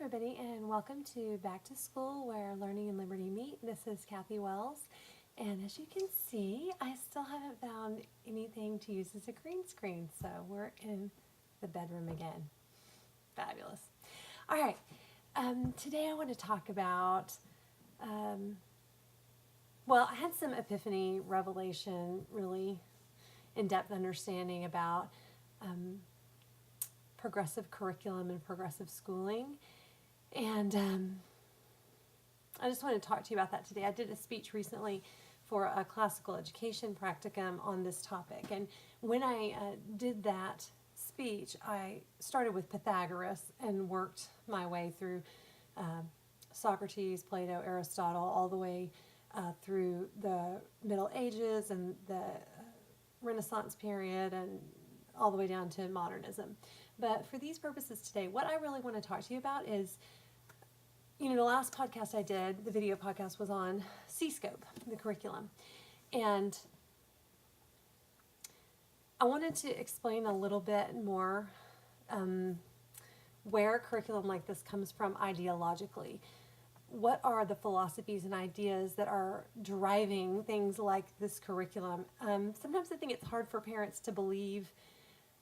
everybody, and welcome to Back to School, where learning and liberty meet. This is Kathy Wells, and as you can see, I still haven't found anything to use as a green screen, so we're in the bedroom again. Fabulous. All right, today I want to talk about, well, I had some epiphany, revelation, really in-depth understanding about progressive curriculum and progressive schooling. And I just want to talk to you about that today. I did a speech recently for a classical education practicum on this topic. And when I did that speech, I started with Pythagoras and worked my way through Socrates, Plato, Aristotle, all the way through the Middle Ages and the Renaissance period and all the way down to modernism. But for these purposes today, what I really want to talk to you about is, the last podcast I did, the video podcast, was on CSCOPE, the curriculum. And I wanted to explain a little bit more where a curriculum like this comes from ideologically. What are the philosophies and ideas that are driving things like this curriculum? Sometimes I think it's hard for parents to believe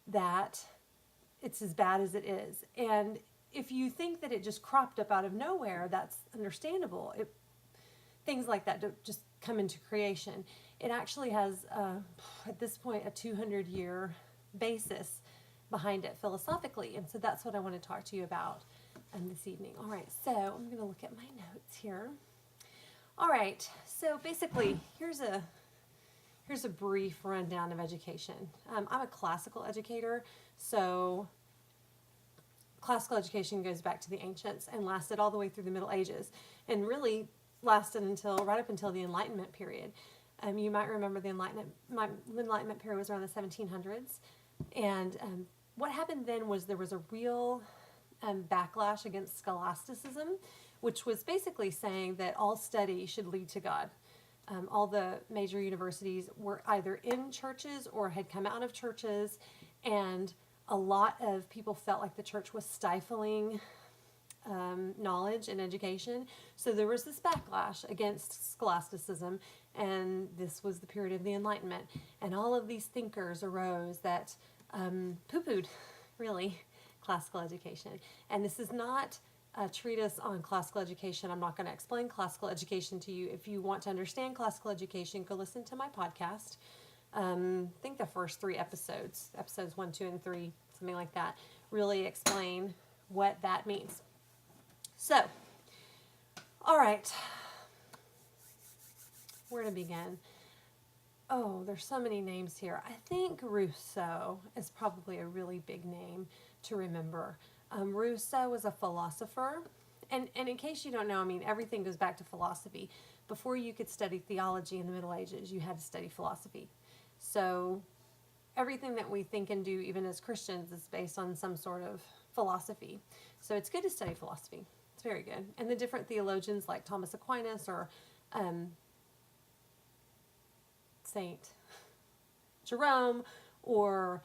that it's as bad as it is. And if you think that it just cropped up out of nowhere, that's understandable. Things like that don't just come into creation. It actually has, at this point, a 200-year basis behind it philosophically. And so that's what I want to talk to you about this evening. All right, so I'm going to look at my notes here. All right, so basically, here's a brief rundown of education. I'm a classical educator, so classical education goes back to the ancients and lasted all the way through the Middle Ages, and really lasted right up until the Enlightenment period. You might remember the Enlightenment period was around the 1700s, and what happened then was there was a real backlash against scholasticism, which was basically saying that all study should lead to God. All the major universities were either in churches or had come out of churches, and a lot of people felt like the church was stifling knowledge and education. So there was this backlash against scholasticism, and this was the period of the Enlightenment. And all of these thinkers arose that poo-pooed, really, classical education. And this is not a treatise on classical education. I'm not going to explain classical education to you. If you want to understand classical education, go listen to my podcast. I think the first 3 episodes 1, 2, and 3, something like that, really explain what that means. So, all right, where to begin? Oh, there's so many names here. I think Rousseau is probably a really big name to remember. Rousseau was a philosopher, and in case you don't know, everything goes back to philosophy. Before you could study theology in the Middle Ages, you had to study philosophy. So everything that we think and do, even as Christians, is based on some sort of philosophy. So it's good to study philosophy. It's very good. And the different theologians like Thomas Aquinas or St. Jerome or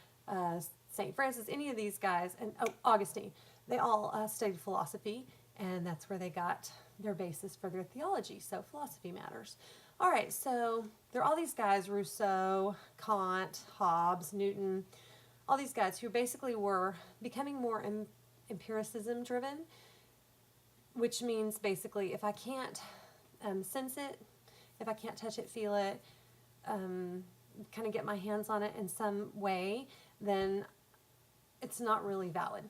St. Francis, any of these guys, and Augustine, they all studied philosophy, and that's where they got their basis for their theology. So philosophy matters. All right, so there are all these guys, Rousseau, Kant, Hobbes, Newton, all these guys who basically were becoming more empiricism driven, which means basically if I can't sense it, if I can't touch it, feel it, kind of get my hands on it in some way, then it's not really valid.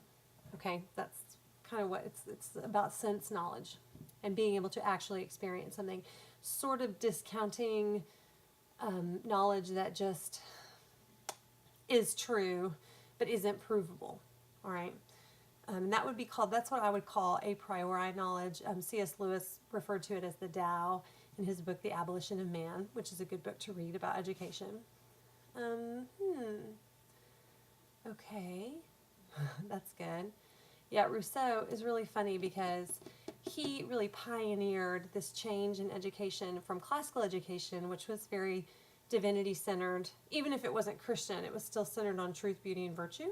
Okay, that's kind of what it's about, sense knowledge and being able to actually experience something, sort of discounting knowledge that just is true but isn't provable. All right, that's what I would call a priori knowledge. C.S. Lewis referred to it as the Tao in his book The Abolition of Man, which is a good book to read about education. Okay, that's good. Yeah, Rousseau is really funny because he really pioneered this change in education from classical education, which was very divinity-centered. Even if it wasn't Christian, it was still centered on truth, beauty, and virtue,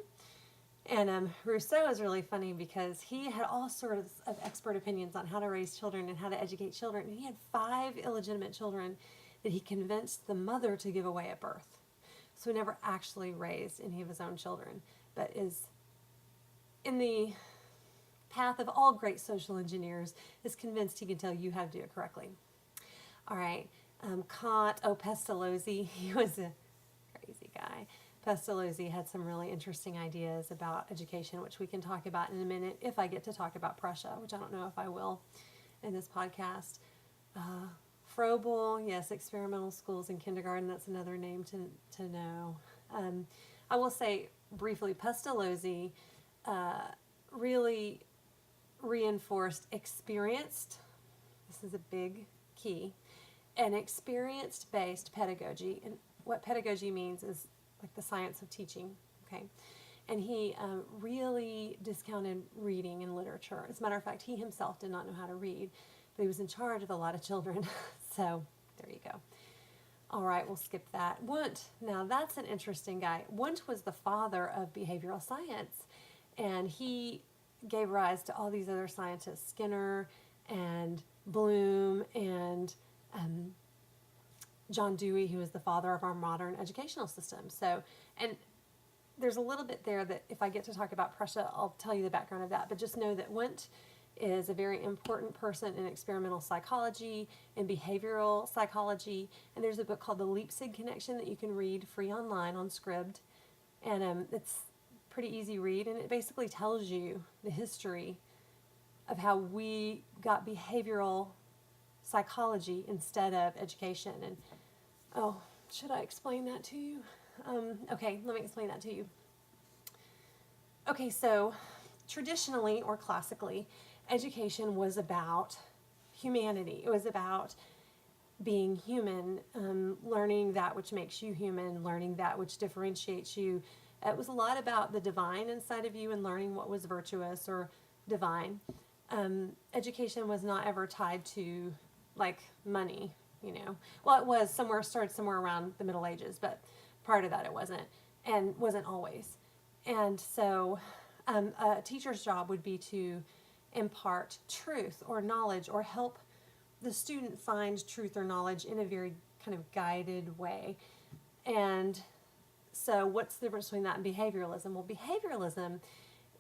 And Rousseau is really funny because he had all sorts of expert opinions on how to raise children and how to educate children. And he had 5 illegitimate children that he convinced the mother to give away at birth. So he never actually raised any of his own children, but is in the path of all great social engineers, is convinced he can tell you how to do it correctly. All right, Kant, Pestalozzi, he was a crazy guy. Pestalozzi had some really interesting ideas about education, which we can talk about in a minute if I get to talk about Prussia, which I don't know if I will in this podcast. Froebel, yes, experimental schools in kindergarten, that's another name to know. I will say briefly, Pestalozzi really reinforced experienced, this is a big key, an experienced-based pedagogy. And what pedagogy means is like the science of teaching, okay? And he really discounted reading and literature. As a matter of fact, he himself did not know how to read, but he was in charge of a lot of children. So there you go. All right, we'll skip that. Wundt, now that's an interesting guy. Wundt was the father of behavioral science, and he gave rise to all these other scientists, Skinner and Bloom and John Dewey, who is the father of our modern educational system. So, and there's a little bit there that if I get to talk about Prussia, I'll tell you the background of that. But just know that Wundt is a very important person in experimental psychology and behavioral psychology. And there's a book called The Leipzig Connection that you can read free online on Scribd. And it's pretty easy read, and it basically tells you the history of how we got behavioral psychology instead of education. And oh, should I explain that to you? Okay, let me explain that to you. Okay, so traditionally or classically, education was about humanity. It was about being human, learning that which makes you human, learning that which differentiates you. It was a lot about the divine inside of you and learning what was virtuous or divine. Education was not ever tied to like money, you know. Well, it was started somewhere around the Middle Ages, but prior to that it wasn't, and wasn't always. And so a teacher's job would be to impart truth or knowledge or help the student find truth or knowledge in a very kind of guided way. And so what's the difference between that and behavioralism? Well, behavioralism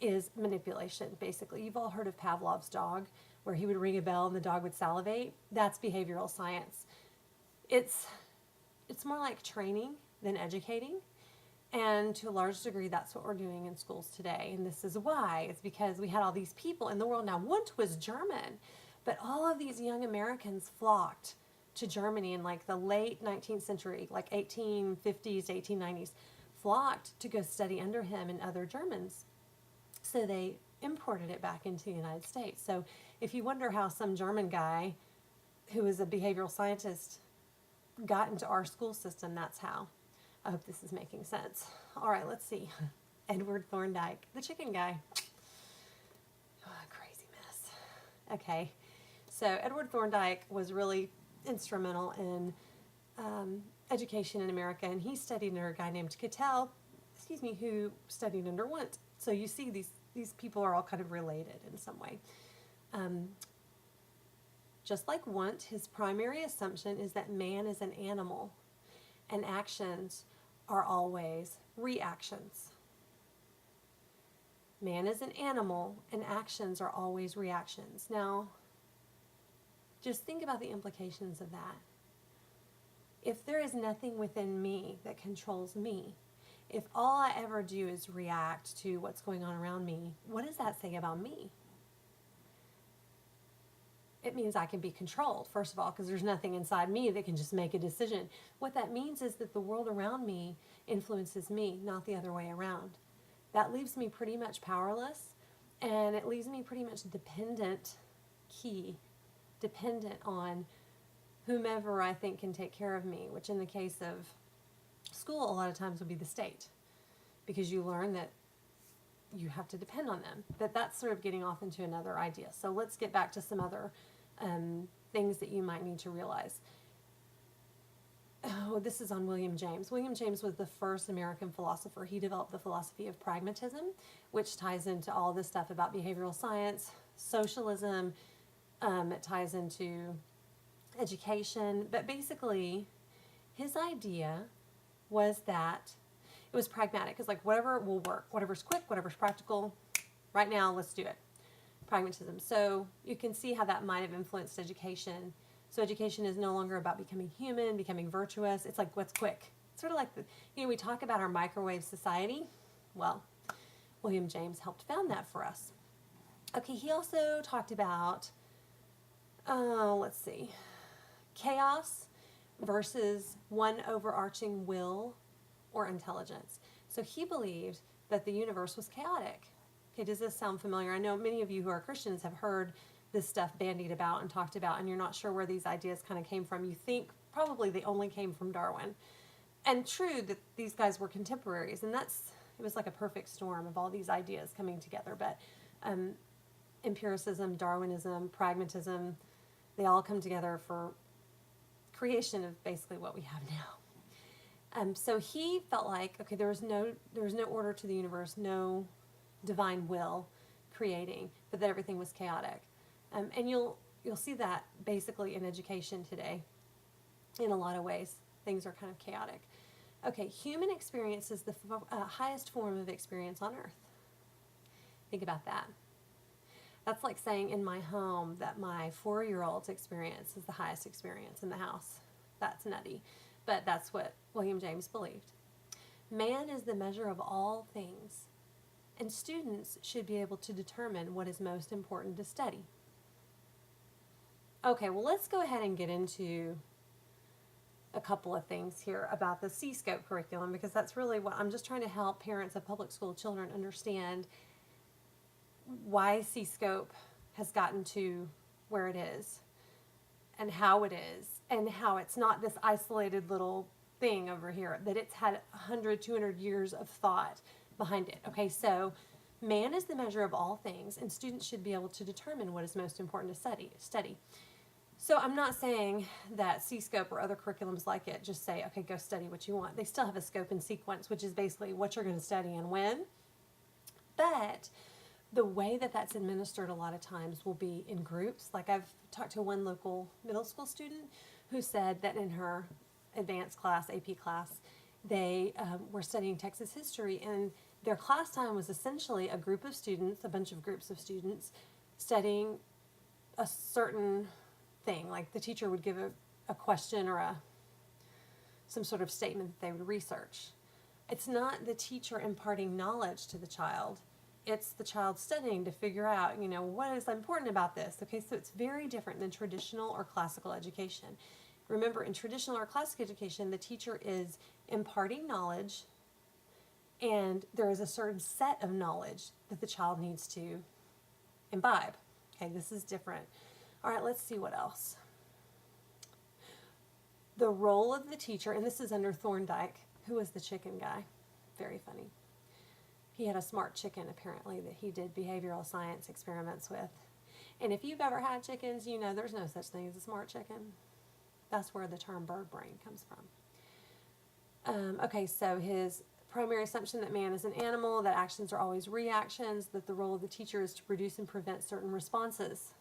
is manipulation, basically. You've all heard of Pavlov's dog, where he would ring a bell and the dog would salivate. That's behavioral science. It's more like training than educating. And to a large degree, that's what we're doing in schools today. And this is why. It's because we had all these people in the world. Now, Wundt was German, but all of these young Americans flocked to Germany in like the late 19th century, like 1850s to 1890s, flocked to go study under him and other Germans. So they imported it back into the United States. So if you wonder how some German guy who was a behavioral scientist got into our school system, that's how. I hope this is making sense. All right, let's see. Edward Thorndike, the chicken guy. Oh, crazy mess. Okay, so Edward Thorndike was really instrumental in education in America, and he studied under a guy named Cattell, who studied under Wundt. So you see these people are all kind of related in some way. Just like Wundt, his primary assumption is that man is an animal and actions are always reactions. Man is an animal and actions are always reactions. Now, just think about the implications of that. If there is nothing within me that controls me, if all I ever do is react to what's going on around me, what does that say about me? It means I can be controlled, first of all, because there's nothing inside me that can just make a decision. What that means is that the world around me influences me, not the other way around. That leaves me pretty much powerless, and it leaves me pretty much dependent on whomever I think can take care of me, which in the case of school a lot of times would be the state, because you learn that you have to depend on them. But that's sort of getting off into another idea. So let's get back to some other things that you might need to realize. oh, this is on William James. William James was the first American philosopher. He developed the philosophy of pragmatism, which ties into all this stuff about behavioral science, socialism. It ties into education. But basically, his idea was that it was pragmatic. It's like whatever will work, whatever's quick, whatever's practical. Right now, let's do it. Pragmatism. So you can see how that might have influenced education. So education is no longer about becoming human, becoming virtuous. It's like what's quick. It's sort of like, we talk about our microwave society. Well, William James helped found that for us. Okay, he also talked about, let's see, chaos versus one overarching will or intelligence. So he believed that the universe was chaotic. Okay, does this sound familiar? I know many of you who are Christians have heard this stuff bandied about and talked about, and you're not sure where these ideas kind of came from. You think probably they only came from Darwin. And true that these guys were contemporaries, and it was like a perfect storm of all these ideas coming together. But empiricism, Darwinism, pragmatism, they all come together for creation of basically what we have now. So he felt like, okay, there was no order to the universe, no divine will creating, but that everything was chaotic. And you'll see that basically in education today. In a lot of ways, things are kind of chaotic. Okay, human experience is the highest form of experience on earth. Think about that. That's like saying in my home that my 4-year-old's experience is the highest experience in the house. That's nutty, but that's what William James believed. Man is the measure of all things, and students should be able to determine what is most important to study. Okay, well, let's go ahead and get into a couple of things here about the CSCOPE curriculum, because that's really what I'm just trying to help parents of public school children understand why CSCOPE has gotten to where it is and how it is, and how it's not this isolated little thing over here, that it's had 100, 200 years of thought behind it. Okay, so man is the measure of all things, and students should be able to determine what is most important to study. So I'm not saying that CSCOPE or other curriculums like it just say, okay, go study what you want. They still have a scope and sequence, which is basically what you're going to study and when. But the way that that's administered a lot of times will be in groups. Like I've talked to one local middle school student who said that in her advanced class, AP class, they were studying Texas history, and their class time was essentially a group of students, a bunch of groups of students, studying a certain thing. Like the teacher would give a question or some sort of statement that they would research. It's not the teacher imparting knowledge to the child. It's the child studying to figure out, what is important about this. Okay, so it's very different than traditional or classical education. Remember, in traditional or classical education, the teacher is imparting knowledge, and there is a certain set of knowledge that the child needs to imbibe. Okay, this is different. All right, let's see what else. The role of the teacher, and this is under Thorndike, who was the chicken guy. Very funny. He had a smart chicken, apparently, that he did behavioral science experiments with. And if you've ever had chickens, you know there's no such thing as a smart chicken. That's where the term bird brain comes from. Okay, so his primary assumption that man is an animal, that actions are always reactions, that the role of the teacher is to produce and prevent certain responses,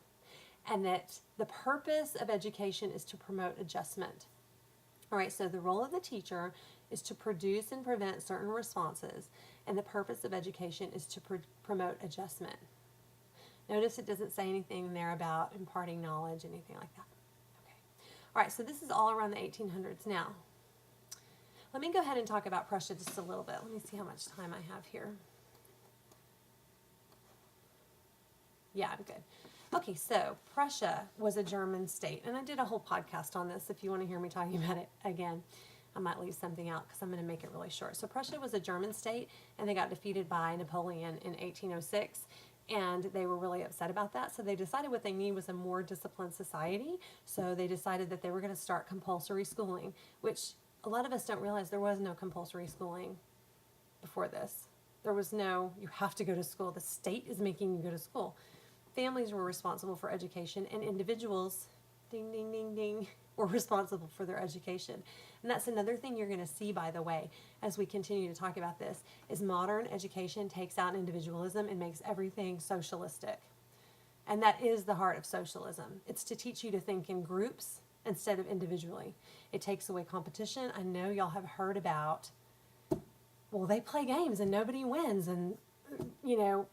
and that the purpose of education is to promote adjustment. All right, so the role of the teacher is to produce and prevent certain responses, and the purpose of education is to promote adjustment. Notice it doesn't say anything there about imparting knowledge, anything like that. Okay. All right, so this is all around the 1800s now. Let me go ahead and talk about Prussia just a little bit. Let me see how much time I have here. Yeah, I'm good. Okay, so Prussia was a German state, and I did a whole podcast on this if you want to hear me talking about it again. I might leave something out because I'm going to make it really short. So Prussia was a German state, and they got defeated by Napoleon in 1806, and they were really upset about that. So they decided what they needed was a more disciplined society. So they decided that they were going to start compulsory schooling, which a lot of us don't realize there was no compulsory schooling before this. There was no, you have to go to school. The state is making you go to school. Families were responsible for education, and individuals ding, ding, ding, ding, were responsible for their education. And that's another thing you're going to see, by the way, as we continue to talk about this, is modern education takes out individualism and makes everything socialistic. And that is the heart of socialism. It's to teach you to think in groups instead of individually. It takes away competition. I know y'all have heard about, well, they play games and nobody wins. And, you know,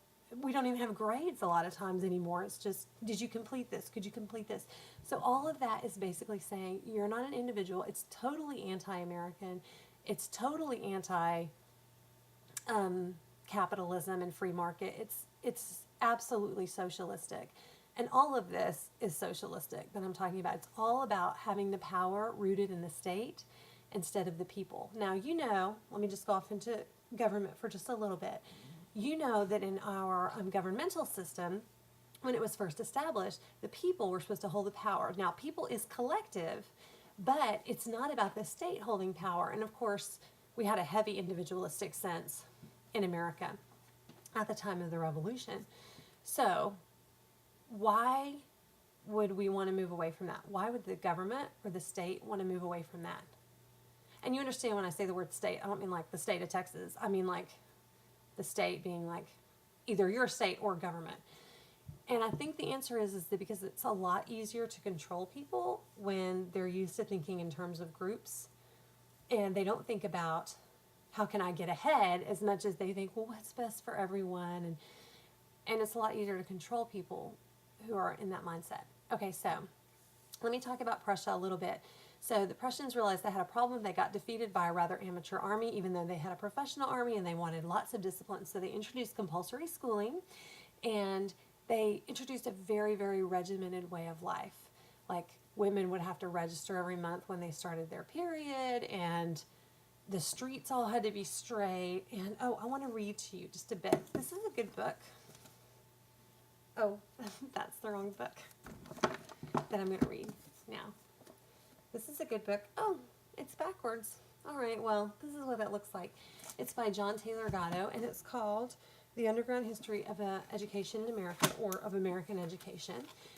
we don't even have grades a lot of times anymore. It's just, did you complete this? Could you complete this? So all of that is basically saying you're not an individual. It's totally anti-American. It's totally anti-capitalism and free market. It's absolutely socialistic. And all of this is socialistic that I'm talking about. It's all about having the power rooted in the state instead of the people. Now, you know, let me just go off into government for just a little bit. You know that in our governmental system, when it was first established, the people were supposed to hold the power. Now, people is collective, but it's not about the state holding power. And of course, we had a heavy individualistic sense in America at the time of the Revolution. So, why would we want to move away from that? Why would the government or the state want to move away from that? And you understand when I say the word state, I don't mean like the state of Texas. I mean like the state being like either your state or government. And I think the answer is that because it's a lot easier to control people when they're used to thinking in terms of groups and they don't think about how can I get ahead as much as they think, well, what's best for everyone? And it's a lot easier to control people who are in that mindset. Okay, so let me talk about Prussia a little bit. So the Prussians realized they had a problem. They got defeated by a rather amateur army, even though they had a professional army, and they wanted lots of discipline. So they introduced compulsory schooling, and they introduced a very, very regimented way of life. Like women would have to register every month when they started their period, and the streets all had to be straight. And, oh, I want to read to you just a bit. This is a good book. Oh, that's the wrong book that I'm going to read now. This is a good book. Oh, it's backwards. All right, well, this is what it looks like. It's by John Taylor Gatto, and it's called The Underground History of Education in America, or of American Education.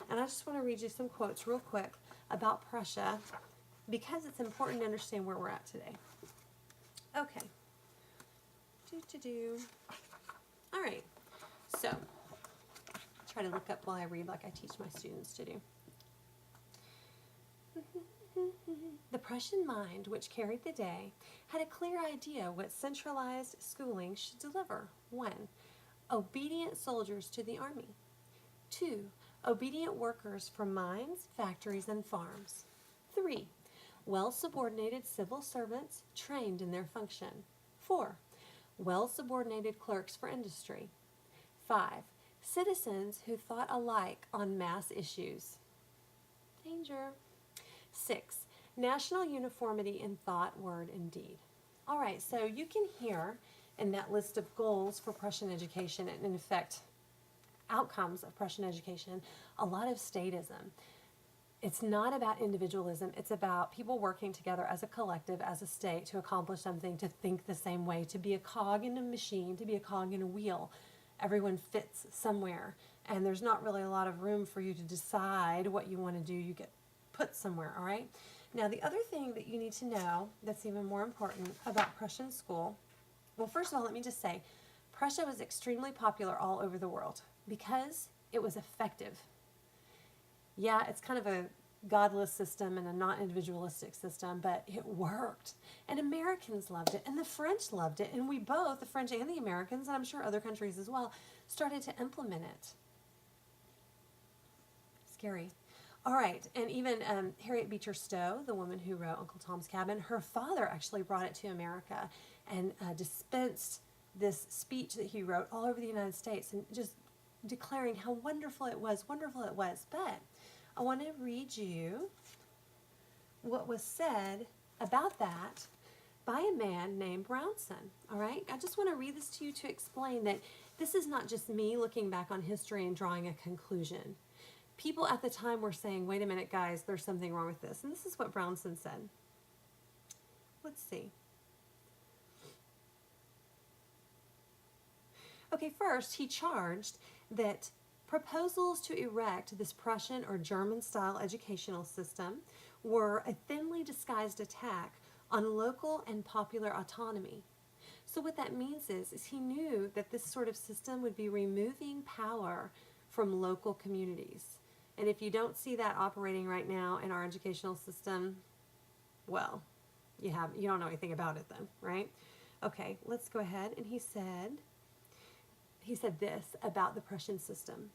And I just want to read you some quotes real quick about Prussia, because it's important to understand where we're at today. Okay. All right. So, try to look up while I read like I teach my students to do. The Prussian mind, which carried the day, had a clear idea what centralized schooling should deliver. 1. Obedient soldiers to the army. 2. Obedient workers from mines, factories, and farms. 3. Well-subordinated civil servants trained in their function. 4. Well-subordinated clerks for industry. 5. Citizens who thought alike on mass issues. Danger. 6. National uniformity in thought, word, and deed. All right, so you can hear in that list of goals for Prussian education and, in effect, outcomes of Prussian education, a lot of statism. It's not about individualism. It's about people working together as a collective, as a state, to accomplish something, to think the same way, to be a cog in a machine, to be a cog in a wheel. Everyone fits somewhere, and there's not really a lot of room for you to decide what you want to do. You get put somewhere, all right? Now, the other thing that you need to know that's even more important about Prussian school, well, first of all, let me just say, Prussia was extremely popular all over the world because it was effective. Yeah, it's kind of a godless system and a not individualistic system, but it worked. And Americans loved it, and the French loved it, and we both, the French and the Americans, and I'm sure other countries as well, started to implement it. Scary. All right, and even Harriet Beecher Stowe, the woman who wrote Uncle Tom's Cabin, her father actually brought it to America and dispensed this speech that he wrote all over the United States and just declaring how wonderful it was. But I want to read you what was said about that by a man named Brownson, all right? I just want to read this to you to explain that this is not just me looking back on history and drawing a conclusion. People at the time were saying, wait a minute, guys, there's something wrong with this. And this is what Brownson said. Let's see. Okay, first, he charged that Proposals to erect this Prussian or German-style educational system were a thinly disguised attack on local and popular autonomy. So what that means is he knew that this sort of system would be removing power from local communities. And if you don't see that operating right now in our educational system, well, you don't know anything about it then, right? Okay, let's go ahead. And he said this about the Prussian system,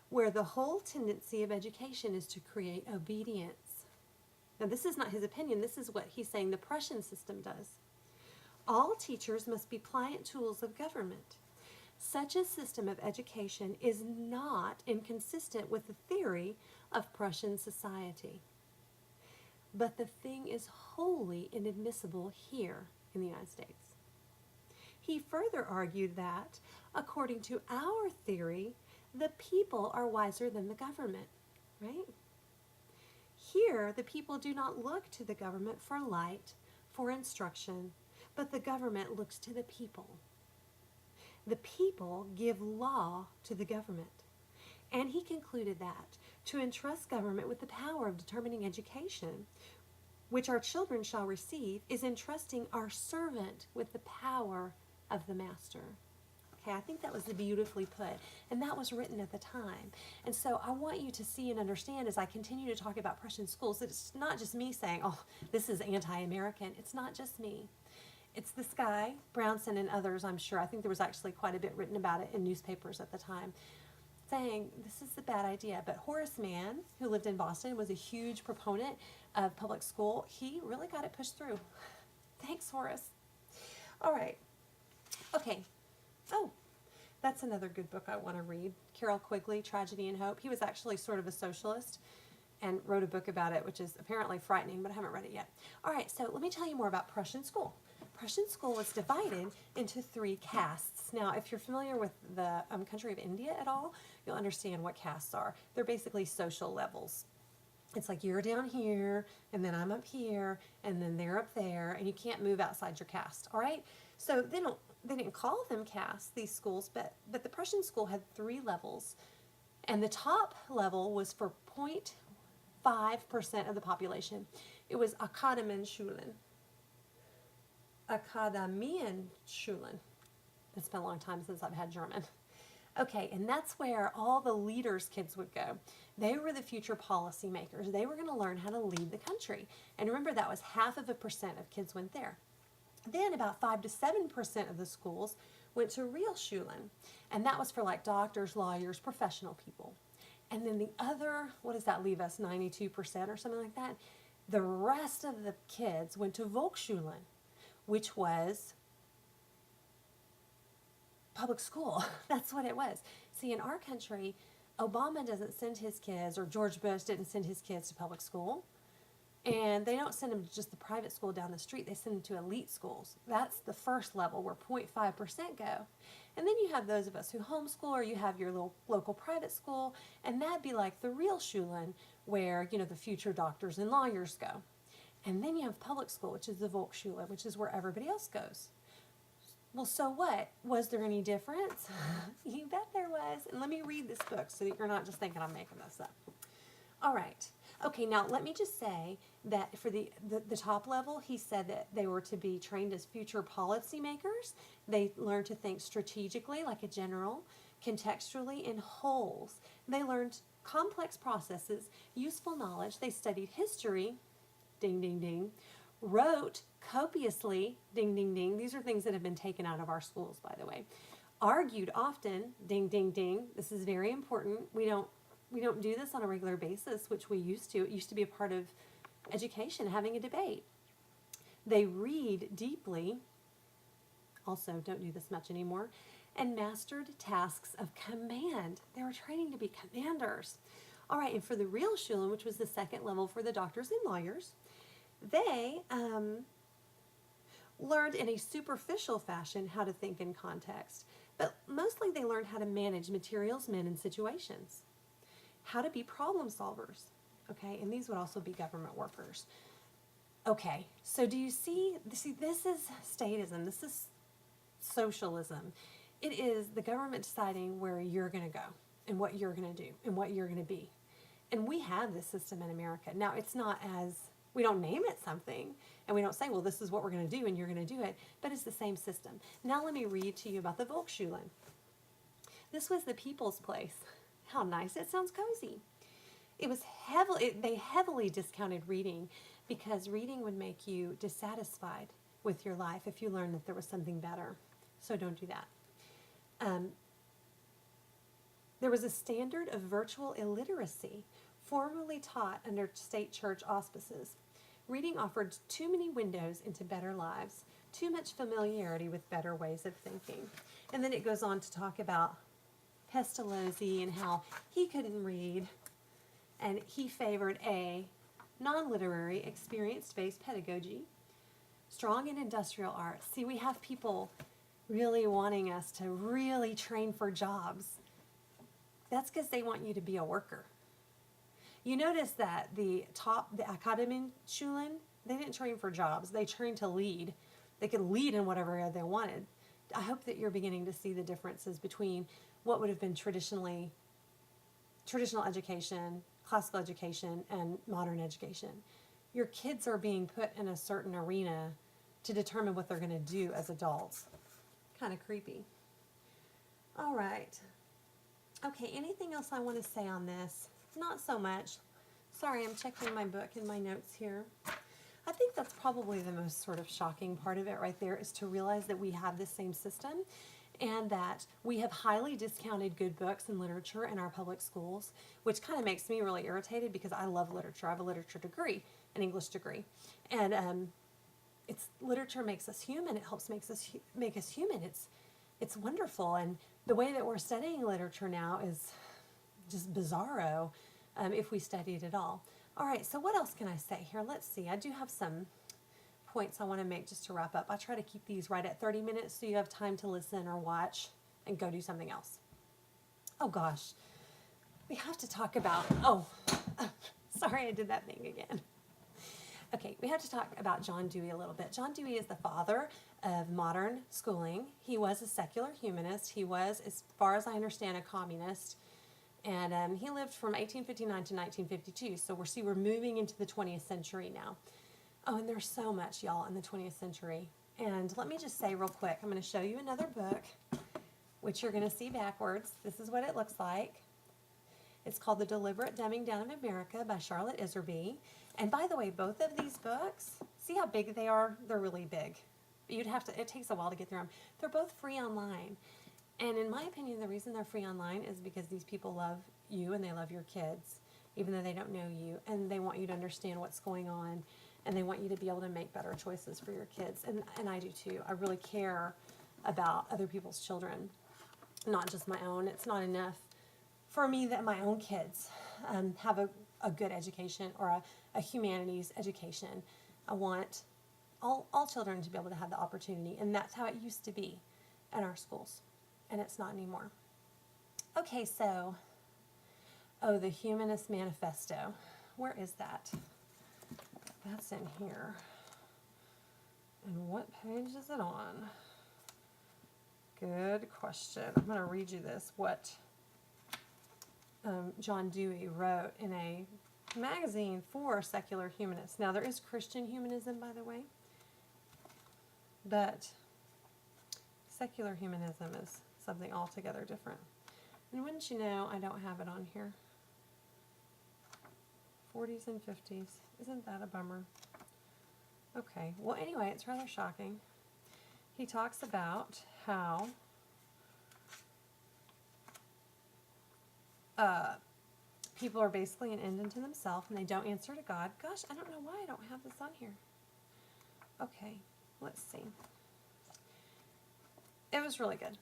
where the whole tendency of education is to create obedience. Now, this is not his opinion. This is what he's saying the Prussian system does. All teachers must be pliant tools of government. Such a system of education is not inconsistent with the theory of Prussian society. But the thing is wholly inadmissible here in the United States. He further argued that, according to our theory, the people are wiser than the government, right? Here, the people do not look to the government for light, for instruction, but the government looks to the people. The people give law to the government. And he concluded that to entrust government with the power of determining education, which our children shall receive, is entrusting our servant with the power of the master. Okay, I think that was beautifully put, and that was written at the time. And so I want you to see and understand as I continue to talk about Prussian schools that it's not just me saying, oh, this is anti-American. It's not just me. It's this guy, Brownson and others, I'm sure. I think there was actually quite a bit written about it in newspapers at the time, saying this is a bad idea. But Horace Mann, who lived in Boston, was a huge proponent of public school. He really got it pushed through. Thanks, Horace. All right. Okay. Oh, that's another good book I want to read. Carroll Quigley, Tragedy and Hope. He was actually sort of a socialist and wrote a book about it, which is apparently frightening, but I haven't read it yet. All right, so let me tell you more about Prussian school. Prussian school was divided into 3 castes. Now, if you're familiar with the country of India at all, you'll understand what castes are. They're basically social levels. It's like you're down here, and then I'm up here, and then they're up there, and you can't move outside your caste, all right? So they didn't call them castes, these schools, but the Prussian school had 3 levels, and the top level was for 0.5% of the population. It was Akademienschulen. Akademienschulen. It's been a long time since I've had German. Okay, and that's where all the leaders' kids would go. They were the future policy makers. They were going to learn how to lead the country. And remember, that was 0.5% of kids went there. Then about 5 to 7% of the schools went to Realschulen, and that was for like doctors, lawyers, professional people. And then the other, what does that leave us, 92% or something like that? The rest of the kids went to Volksschulen, which was public school. That's what it was. See, in our country, Obama doesn't send his kids, or George Bush didn't send his kids to public school. And they don't send them to just the private school down the street. They send them to elite schools. That's the first level where 0.5% go. And then you have those of us who homeschool, or you have your little local private school, and that'd be like the Realschulen, where, you know, the future doctors and lawyers go. And then you have public school, which is the Volksschule, which is where everybody else goes. Well, so what? Was there any difference? You bet there was. And let me read this book so that you're not just thinking I'm making this up. All right. Okay, now let me just say that for the top level, he said that they were to be trained as future policymakers. They learned to think strategically, like a general, contextually, in wholes. They learned complex processes, useful knowledge. They studied history, ding, ding, ding, wrote copiously, ding, ding, ding. These are things that have been taken out of our schools, by the way. Argued often, ding, ding, ding. This is very important. We don't do this on a regular basis, which we used to. It used to be a part of education, having a debate. They read deeply, also don't do this much anymore, and mastered tasks of command. They were training to be commanders. All right, and for the Realschulen, which was the second level for the doctors and lawyers, they learned in a superficial fashion how to think in context, but mostly they learned how to manage materials, men, and situations. How to be problem solvers, okay? And these would also be government workers. Okay, so do you see, this is statism, this is socialism. It is the government deciding where you're gonna go. and what you're going to do and what you're going to be. And we have this system in America. Now, it's not as, we don't name it something, and we don't say, well, this is what we're going to do, and you're going to do it, but it's the same system. Now let me read to you about the Volksschulen. This was the people's place. How nice. It sounds cozy. It was they heavily discounted reading because reading would make you dissatisfied with your life if you learned that there was something better. So don't do that. There was a standard of virtual illiteracy formerly taught under state church auspices. Reading offered too many windows into better lives, too much familiarity with better ways of thinking. And then it goes on to talk about Pestalozzi and how he couldn't read, and he favored a non-literary, experience-based pedagogy, strong in industrial arts. See, we have people really wanting us to really train for jobs. That's because they want you to be a worker. You notice that the Akademien-Schulen, they didn't train for jobs. They trained to lead. They could lead in whatever area they wanted. I hope that you're beginning to see the differences between what would have been traditional education, classical education, and modern education. Your kids are being put in a certain arena to determine what they're going to do as adults. Kind of creepy. All right. Okay, anything else I want to say on this? Not so much. Sorry, I'm checking my book and my notes here. I think that's probably the most sort of shocking part of it right there, is to realize that we have this same system and that we have highly discounted good books and literature in our public schools, which kind of makes me really irritated because I love literature. I have a literature degree, an English degree. And literature makes us human. It helps make us human. It's wonderful. And the way that we're studying literature now is just bizarro if we study it at all. All right, so what else can I say here? Let's see. I do have some points I want to make just to wrap up. I try to keep these right at 30 minutes so you have time to listen or watch and go do something else. Oh gosh, we have to talk about, sorry I did that thing again. Okay, we have to talk about John Dewey a little bit. John Dewey is the father of modern schooling. He was a secular humanist. He was, as far as I understand, a communist. And he lived from 1859 to 1952. So we're moving into the 20th century now. Oh, and there's so much, y'all, in the 20th century. And let me just say real quick, I'm going to show you another book, which you're going to see backwards. This is what it looks like. It's called The Deliberate Dumbing Down of America by Charlotte Iserby. And by the way, both of these books, see how big they are? They're really big. It takes a while to get through them. They're both free online. And in my opinion, the reason they're free online is because these people love you and they love your kids, even though they don't know you. And they want you to understand what's going on. And they want you to be able to make better choices for your kids. And I do too. I really care about other people's children, not just my own. It's not enough for me that my own kids have a good education or a humanities education. I want all children to be able to have the opportunity. And that's how it used to be in our schools. And it's not anymore. Okay, so, the Humanist Manifesto. Where is that? That's in here. And what page is it on? Good question. I'm going to read you this, what John Dewey wrote in a magazine for secular humanists. Now, there is Christian humanism, by the way, but secular humanism is something altogether different. And wouldn't you know, I don't have it on here. 40s and 50s. Isn't that a bummer? Okay, well anyway, it's rather shocking. He talks about how people are basically an end unto themselves and they don't answer to God. Gosh, I don't know why I don't have this on here. Okay, let's see. It was really good.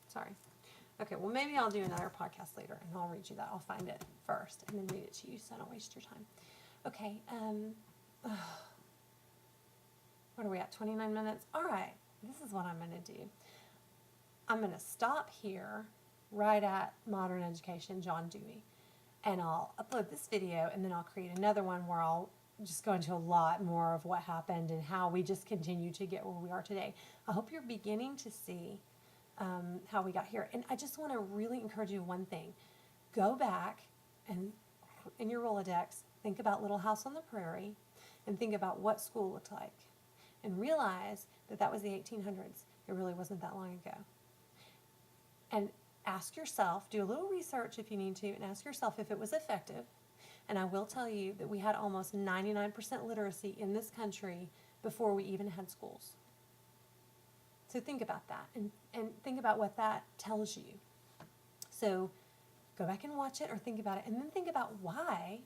Sorry. Okay, well maybe I'll do another podcast later and I'll read you that. I'll find it first and then read it to you so I don't waste your time. Okay, what are we at, 29 minutes? All right, this is what I'm going to do. I'm going to stop here right at Modern Education, John Dewey, and I'll upload this video and then I'll create another one where I'll just go into a lot more of what happened and how we just continue to get where we are today. I hope you're beginning to see how we got here. And I just want to really encourage you one thing. Go back and in your Rolodex, think about Little House on the Prairie and think about what school looked like. And realize that that was the 1800s. It really wasn't that long ago. And ask yourself, do a little research if you need to, and ask yourself if it was effective. And I will tell you that we had almost 99% literacy in this country before we even had schools. So think about that and think about what that tells you. So go back and watch it or think about it, and then think about why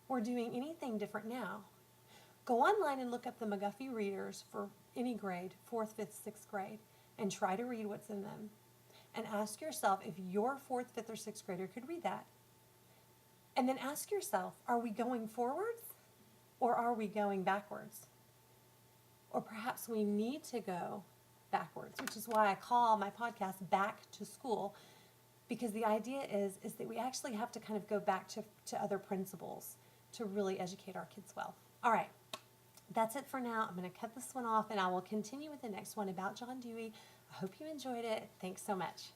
we're doing anything different now. Go online and look up the McGuffey readers for any grade, 4th, 5th, 6th grade, and try to read what's in them. And ask yourself if your 4th, 5th, or 6th grader could read that. And then ask yourself, are we going forwards or are we going backwards? Or perhaps we need to go backwards, which is why I call my podcast Back to School, because the idea is that we actually have to kind of go back to other principles to really educate our kids well. All right, that's it for now. I'm going to cut this one off, and I will continue with the next one about John Dewey. I hope you enjoyed it. Thanks so much.